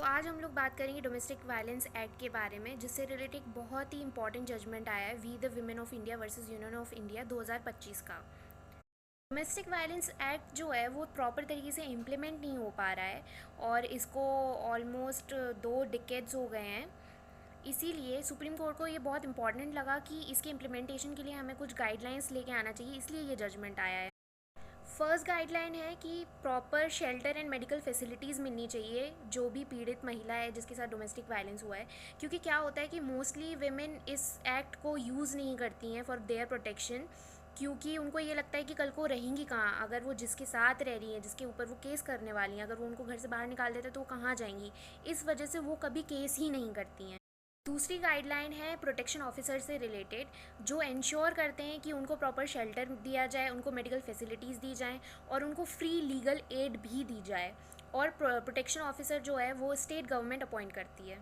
आज हम लोग बात करेंगे डोमेस्टिक वायलेंस एक्ट के बारे में, जिससे रिलेटेड एक बहुत ही इंपॉर्टेंट जजमेंट आया है, we the women of India versus Union of India 2025 का। डोमेस्टिक वायलेंस एक्ट जो है वो प्रॉपर तरीके से इम्प्लीमेंट नहीं हो पा रहा है और इसको ऑलमोस्ट 2 डिकेड्स हो गए हैं। इसीलिए सुप्रीम कोर्ट को ये बहुत इंपॉर्टेंट लगा कि इसके इम्प्लीमेंटेशन के लिए हमें कुछ गाइडलाइंस लेके आना चाहिए, इसलिए ये जजमेंट आया है। फर्स्ट गाइडलाइन है कि proper shelter and medical facilities मिलनी चाहिए जो भी पीड़ित महिला है जिसके साथ डोमेस्टिक वायलेंस हुआ है, क्योंकि क्या होता है कि मोस्टली वेमेन इस एक्ट को यूज़ नहीं करती हैं फॉर देयर प्रोटेक्शन, क्योंकि उनको ये लगता है कि कल को रहेंगी कहाँ। अगर वो जिसके साथ रह रही हैं, जिसके ऊपर वो केस करने वाली हैं, अगर वो उनको घर से बाहर निकाल देते तो वो कहाँ जाएंगी। इस वजह से वो कभी केस ही नहीं करती हैं। दूसरी गाइडलाइन है प्रोटेक्शन ऑफिसर से रिलेटेड, जो इंश्योर करते हैं कि उनको प्रॉपर शेल्टर दिया जाए, उनको मेडिकल फैसिलिटीज़ दी जाएं और उनको फ्री लीगल एड भी दी जाए। और प्रोटेक्शन ऑफिसर जो है वो स्टेट गवर्नमेंट अपॉइंट करती है।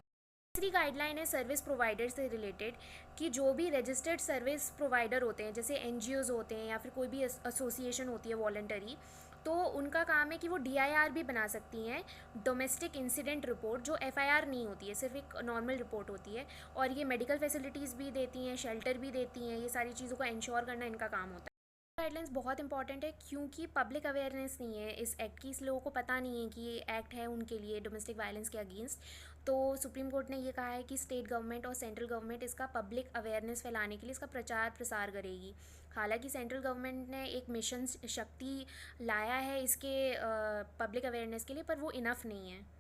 तीसरी गाइडलाइन है सर्विस प्रोवाइडर से रिलेटेड, कि जो भी रजिस्टर्ड सर्विस प्रोवाइडर होते हैं, जैसे एनजीओज़ होते हैं या फिर कोई भी एसोसिएशन होती है वॉलंटरी, तो उनका काम है कि वो डीआईआर भी बना सकती हैं, डोमेस्टिक इंसिडेंट रिपोर्ट, जो एफआईआर नहीं होती है, सिर्फ एक नॉर्मल रिपोर्ट होती है। और ये मेडिकल फैसिलिटीज़ भी देती हैं, शेल्टर भी देती हैं, ये सारी चीज़ों का इंश्योर करना इनका काम होता है। गाइडलाइंस बहुत इंपॉर्टेंट है क्योंकि पब्लिक अवेयरनेस नहीं है इस एक्ट की, इस लोगों को पता नहीं है कि ये एक्ट है उनके लिए डोमेस्टिक वायलेंस के अगेंस्ट। तो सुप्रीम कोर्ट ने ये कहा है कि स्टेट गवर्नमेंट और सेंट्रल गवर्नमेंट इसका पब्लिक अवेयरनेस फैलाने के लिए इसका प्रचार प्रसार करेगी। हालांकि सेंट्रल गवर्नमेंट ने एक मिशन शक्ति लाया है इसके पब्लिक अवेयरनेस के लिए, पर वो इनफ नहीं है।